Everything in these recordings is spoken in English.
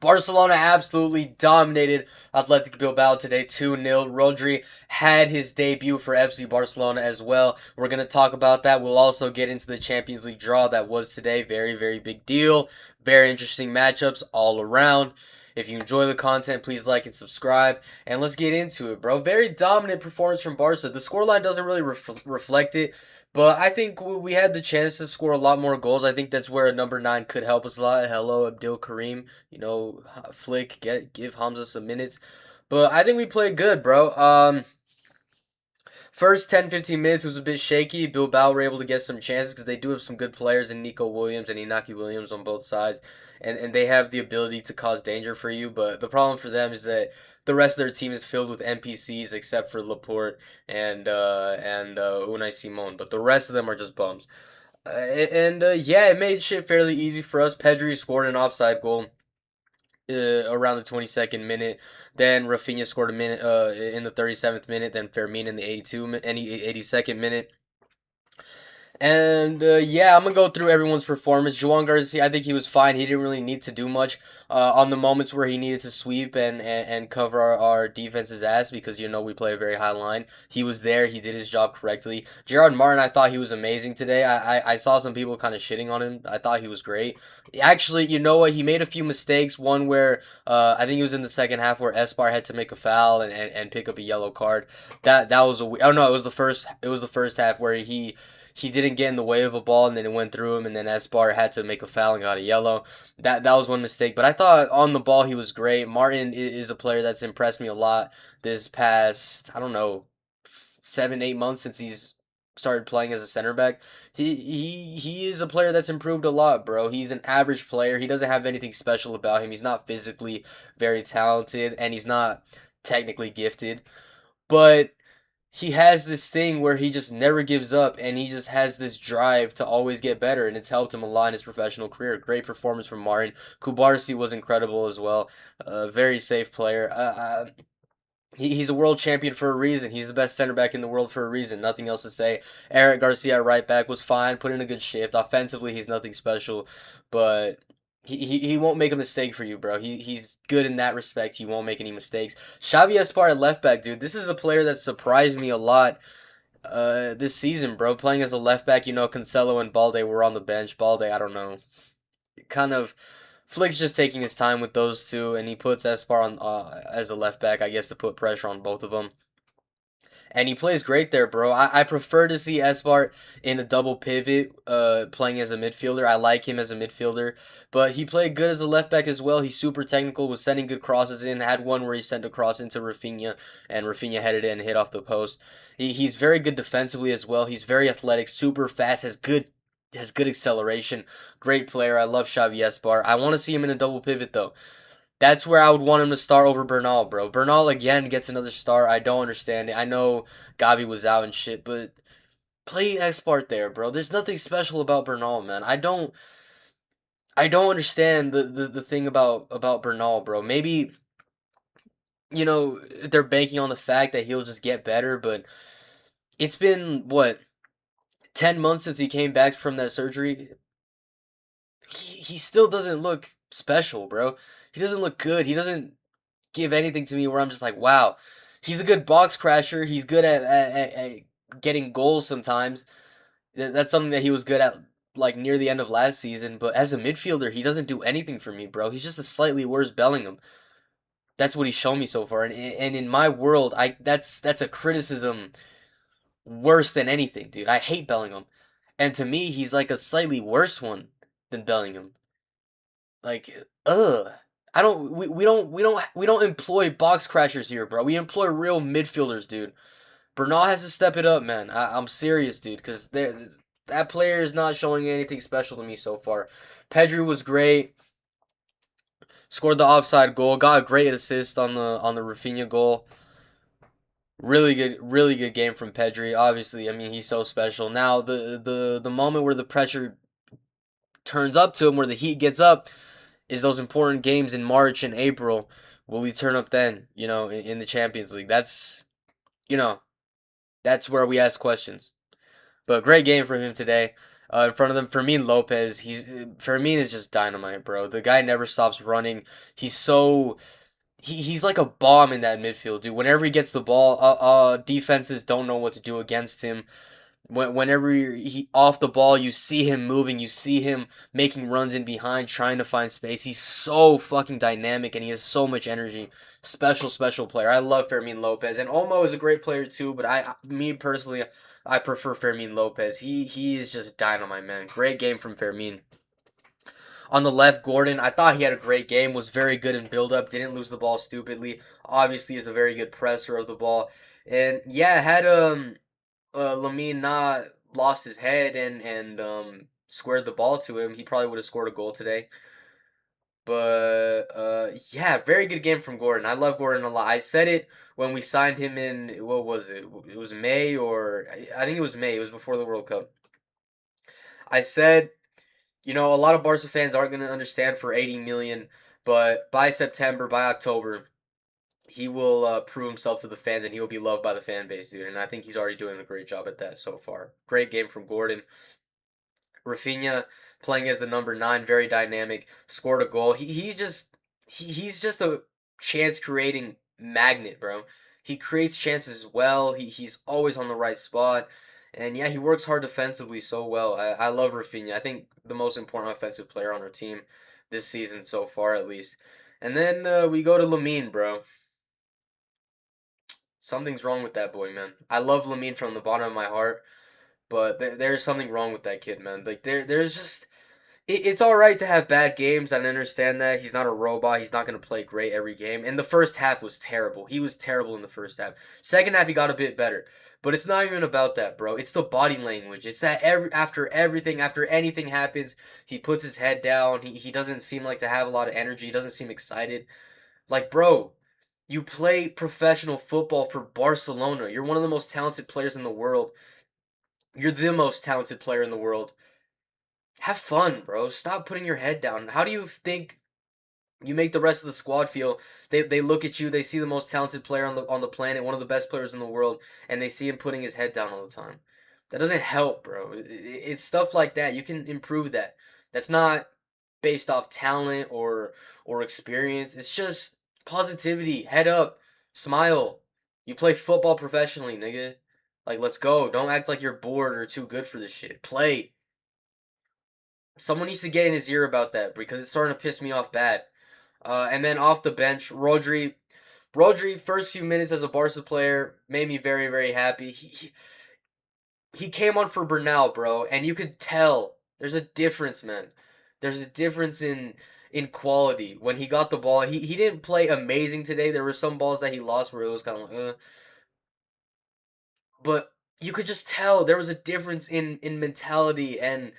Barcelona absolutely dominated Athletic Bilbao today 2-0. Rodri had his debut for FC Barcelona as well. We're going to talk about that. We'll also get into the Champions League draw that was today. Very, very big deal. Very interesting matchups all around. If you enjoy the content, please like and subscribe. And let's get into it, bro. Very dominant performance from Barca. The scoreline doesn't really reflect it. But I think we had the chance to score a lot more goals. I think that's where a number 9 could help us a lot. Hello, Abdul Karim. Flick, give Hamza some minutes. But I think we played good, bro. First 10, 15 minutes was a bit shaky. Bilbao were able to get some chances because they do have some good players in Nico Williams and Inaki Williams on both sides. And they have the ability to cause danger for you. But the problem for them is that the rest of their team is filled with NPCs except for Laporte and Unai Simon. But the rest of them are just bums. Yeah, it made shit fairly easy for us. Pedri scored an offside goal around the 22nd minute. Then Rafinha scored a minute in the 37th minute. Then Fermin in the 82nd minute. And yeah, I'm gonna go through everyone's performance. Joan Garcia, I think he was fine. He didn't really need to do much on the moments where he needed to sweep and cover our defense's ass because we play a very high line. He was there. He did his job correctly. Gerard Martin, I thought he was amazing today. I saw some people kind of shitting on him. I thought he was great. Actually, you know what? He made a few mistakes. One where I think it was in the second half where Espar had to make a foul and pick up a yellow card. That was oh no, it was the first half where he didn't get in the way of a ball and then it went through him and then Espar had to make a foul and got a yellow. That was one mistake. But I thought on the ball he was great. Martin is a player that's impressed me a lot this past, I don't know, 7, 8 months since he's started playing as a center back. He is a player that's improved a lot, bro. He's an average player. He doesn't have anything special about him. He's not physically very talented and he's not technically gifted. But he has this thing where he just never gives up and he just has this drive to always get better, and it's helped him a lot in his professional career. Great performance from Martin. Kubarsi was incredible as well. Very safe player. He's a world champion for a reason. He's the best center back in the world for a reason. Nothing else to say. Eric Garcia, right back, was fine. Put in a good shift. Offensively, he's nothing special, but he won't make a mistake for you, bro. He's good in that respect. He won't make any mistakes. Xavi Espar at left back, dude. This is a player that surprised me a lot this season, bro. Playing as a left back, Cancelo and Balde were on the bench. Balde, I don't know. Kind of Flick's just taking his time with those two, and he puts Espar on as a left back, I guess, to put pressure on both of them. And he plays great there, bro. I prefer to see Espar in a double pivot, playing as a midfielder. I like him as a midfielder, but he played good as a left back as well. He's super technical, was sending good crosses in. Had one where he sent a cross into Rafinha, and Rafinha headed it and hit off the post. He's very good defensively as well. He's very athletic, super fast, has good acceleration. Great player. I love Xavi Espar. I want to see him in a double pivot though. That's where I would want him to start over Bernal, bro. Bernal again gets another star. I don't understand it. I know Gabi was out and shit, but play Espart there, bro. There's nothing special about Bernal, man. I don't understand the thing about Bernal, bro. Maybe they're banking on the fact that he'll just get better, but it's been what 10 months since he came back from that surgery. He still doesn't look special, bro. He doesn't look good. He doesn't give anything to me where I'm just like, wow. He's a good box crasher. He's good at getting goals sometimes. That's something that he was good at like near the end of last season. But as a midfielder, he doesn't do anything for me, bro. He's just a slightly worse Bellingham. That's what he's shown me so far. And in my world, that's a criticism worse than anything, dude. I hate Bellingham. And to me, he's like a slightly worse one than Bellingham. Like, ugh. I don't. We don't employ box crashers here, bro. We employ real midfielders, dude. Bernal has to step it up, man. I'm serious, dude, because that player is not showing anything special to me so far. Pedri was great. Scored the offside goal. Got a great assist on the Rafinha goal. Really good game from Pedri. Obviously, I mean he's so special. Now the moment where the pressure turns up to him, where the heat gets up, is those important games in March and April. Will he turn up then? In the Champions League. You know, that's where we ask questions. But great game from him today. In front of them, Fermin Lopez. Fermin is just dynamite, bro. The guy never stops running. He's so he's like a bomb in that midfield, dude. Whenever he gets the ball, defenses don't know what to do against him. Whenever he off the ball, you see him moving, you see him making runs in behind, trying to find space. He's so fucking dynamic and he has so much energy. Special player. I love Fermin Lopez, and Olmo is a great player too. But me personally, I prefer Fermin Lopez. He is just dynamite, man. Great game from Fermin. On the left, Gordon, I thought he had a great game, was very good in build up, didn't lose the ball stupidly. Obviously, is a very good presser of the ball. And yeah, had Lamine not lost his head and squared the ball to him, he probably would have scored a goal today. But yeah, very good game from Gordon. I love Gordon a lot. I said it when we signed him in, what was it? It was May, or I think it was May. It was before the World Cup. I said, a lot of Barca fans aren't going to understand for 80 million, but by September, by October, he will prove himself to the fans and he will be loved by the fan base, dude. And I think he's already doing a great job at that so far. Great game from Gordon. Rafinha playing as the number 9, very dynamic, scored a goal. He's just a chance creating magnet, bro. He creates chances well. He's always on the right spot. And yeah, he works hard defensively so well. I love Rafinha. I think the most important offensive player on our team this season so far, at least. And then we go to Lamine, bro. Something's wrong with that boy, man. I love Lamine from the bottom of my heart, but there's something wrong with that kid, man. Like there's just it's all right to have bad games. I understand that he's not a robot. He's not gonna play great every game. And the first half was terrible. He was terrible in the first half. Second half he got a bit better. But it's not even about that, bro. It's the body language. It's that after everything, after anything happens, he puts his head down. He doesn't seem like to have a lot of energy. He doesn't seem excited. Like, bro, you play professional football for Barcelona. You're one of the most talented players in the world. You're the most talented player in the world. Have fun, bro. Stop putting your head down. How do you think you make the rest of the squad feel? They look at you, they see the most talented player on the planet, one of the best players in the world, and they see him putting his head down all the time. That doesn't help, bro. It's stuff like that. You can improve that. That's not based off talent or experience. It's just positivity. Head up. Smile. You play football professionally, nigga. Like, let's go. Don't act like you're bored or too good for this shit. Play. Someone needs to get in his ear about that because it's starting to piss me off bad. And then off the bench, Rodri. Rodri, first few minutes as a Barca player, made me very, very happy. He came on for Bernal, bro, and you could tell there's a difference, man. There's a difference in quality. When he got the ball, he didn't play amazing today. There were some balls that he lost where it was kind of like, but you could just tell there was a difference in mentality and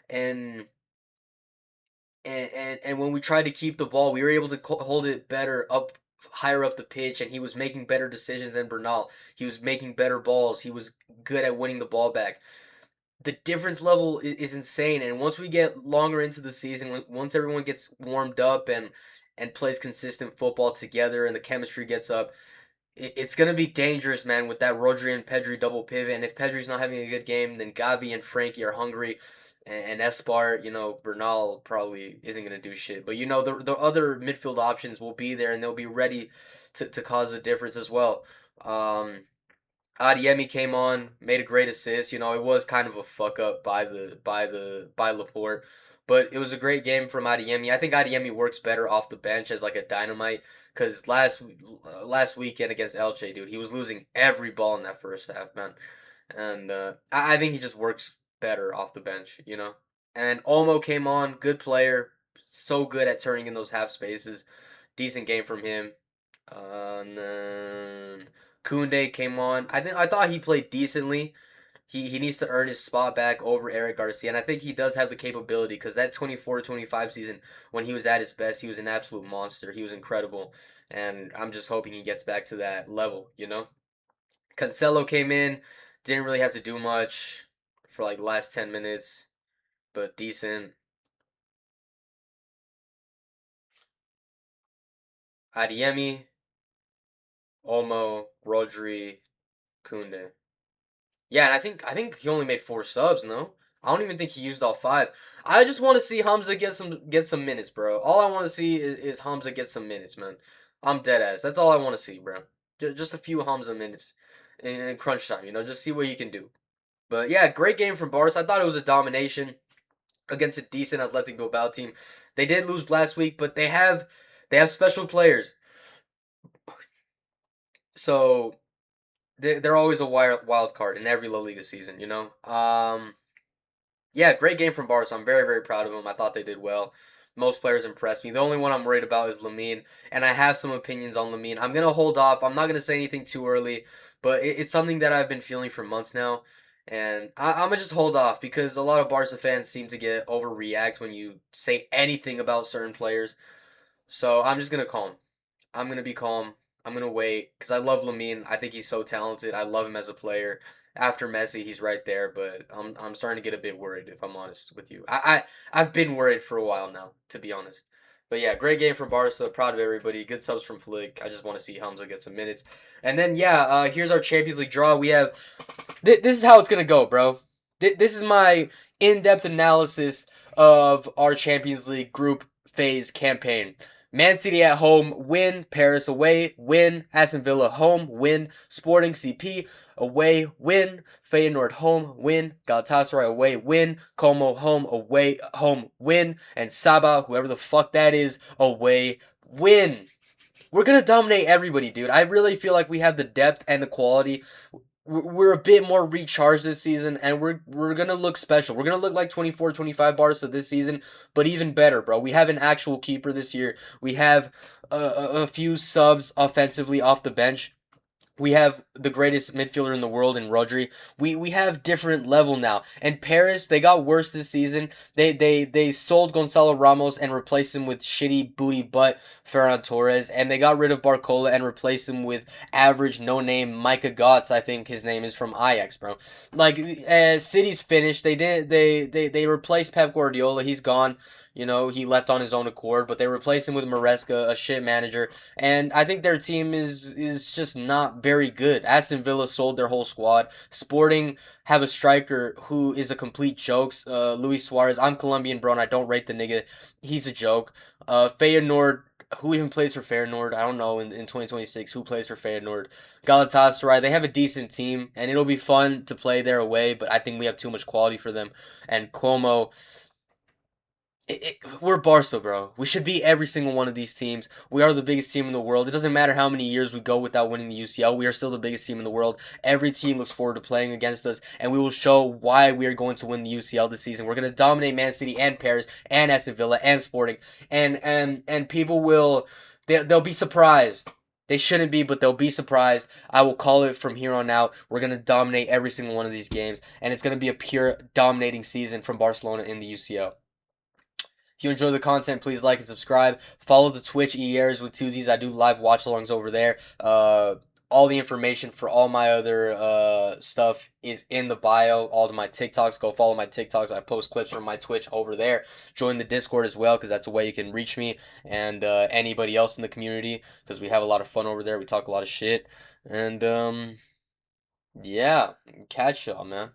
and when we tried to keep the ball, we were able to hold it better up higher up the pitch, and he was making better decisions than Bernal. He was making better balls. He was good at winning the ball back. The difference level is insane, and once we get longer into the season, once everyone gets warmed up and plays consistent football together, and the chemistry gets up, it's gonna be dangerous, man, with that Rodri and Pedri double pivot. And if Pedri's not having a good game, then Gavi and Frankie are hungry, and Espar, Bernal probably isn't gonna do shit. But the other midfield options will be there, and they'll be ready to cause a difference as well. Adiemi came on, made a great assist. It was kind of a fuck up by Laporte, but it was a great game from Adiemi. I think Adiemi works better off the bench as like a dynamite because last weekend against Elche, dude, he was losing every ball in that first half, man, and I think he just works better off the bench. And Olmo came on, good player, so good at turning in those half spaces. Decent game from him. And then Koundé came on. I thought he played decently. He needs to earn his spot back over Eric Garcia, and I think he does have the capability because that 24-25 season when he was at his best, he was an absolute monster. He was incredible, and I'm just hoping he gets back to that level. Cancelo came in, didn't really have to do much for like the last 10 minutes, but decent. Adiemi, Olmo, Rodri, Koundé. Yeah, and I think he only made 4 subs, no? I don't even think he used all five. I just want to see Hamza get some minutes, bro. All I want to see is Hamza get some minutes, man. I'm dead ass. That's all I want to see, bro. Just a few Hamza minutes in crunch time, just see what he can do. But yeah, great game from Barca. I thought it was a domination against a decent Athletic Bilbao team. They did lose last week, but they have special players, so they're always a wild card in every La Liga season. Yeah, great game from Barca. I'm very, very proud of them. I thought they did well. Most players impressed me. The only one I'm worried about is Lamine, and I have some opinions on Lamine. I'm gonna hold off. I'm not gonna say anything too early, but it's something that I've been feeling for months now, and I'm gonna just hold off because a lot of Barca fans seem to get overreact when you say anything about certain players. So I'm just gonna calm. I'm gonna be calm. I'm gonna wait because I love Lamine. I think he's so talented. I love him as a player. After Messi, he's right there, but I'm starting to get a bit worried if I'm honest with you. I've been worried for a while now, to be honest. But yeah, great game from Barca. Proud of everybody. Good subs from Flick. I just want to see Hamza get some minutes. And then yeah, here's our Champions League draw. We have this is how it's gonna go, bro. This is my in-depth analysis of our Champions League group phase campaign. Man City at home, win. Paris away, win. Aston Villa home, win. Sporting CP away, win. Feyenoord home, win. Galatasaray away, win. Como home, win. And Saba, whoever the fuck that is, away, win. We're gonna dominate everybody, dude. I really feel like we have the depth and the quality. We're a bit more recharged this season, and we're gonna look special. We're gonna look like 24, 25 Barca this season, but even better, bro. We have an actual keeper this year. We have a few subs offensively off the bench. We have the greatest midfielder in the world in Rodri. We have different level now. And Paris, they got worse this season. They sold Gonzalo Ramos and replaced him with shitty booty butt Ferran Torres, and they got rid of Barcola and replaced him with average no name Micah Gotts. I think his name is from Ajax, bro. Like City's finished. They replaced Pep Guardiola. He's gone. He left on his own accord, but they replaced him with Maresca, a shit manager. And I think their team is just not very good. Aston Villa sold their whole squad. Sporting have a striker who is a complete joke. Luis Suarez. I'm Colombian, bro, and I don't rate the nigga. He's a joke. Feyenoord. Who even plays for Feyenoord? I don't know in 2026 who plays for Feyenoord. Galatasaray, they have a decent team, and it'll be fun to play their away, but I think we have too much quality for them. And Como, we're Barca, bro. We should beat every single one of these teams. We are the biggest team in the world. It doesn't matter how many years we go without winning the UCL. We are still the biggest team in the world. Every team looks forward to playing against us, and we will show why we are going to win the UCL this season. We're going to dominate Man City and Paris and Aston Villa and Sporting, and people will they'll be surprised. They shouldn't be, but they'll be surprised. I will call it from here on out. We're going to dominate every single one of these games, and it's going to be a pure dominating season from Barcelona in the UCL. If you enjoy the content, please like and subscribe. Follow the Twitch ERs with Tuesdays. I do live watch alongs over there. All the information for all my other stuff is in the bio. All of my TikToks. Go follow my TikToks. I post clips from my Twitch over there. Join the Discord as well because that's a way you can reach me and anybody else in the community because we have a lot of fun over there. We talk a lot of shit. And yeah, catch y'all, man.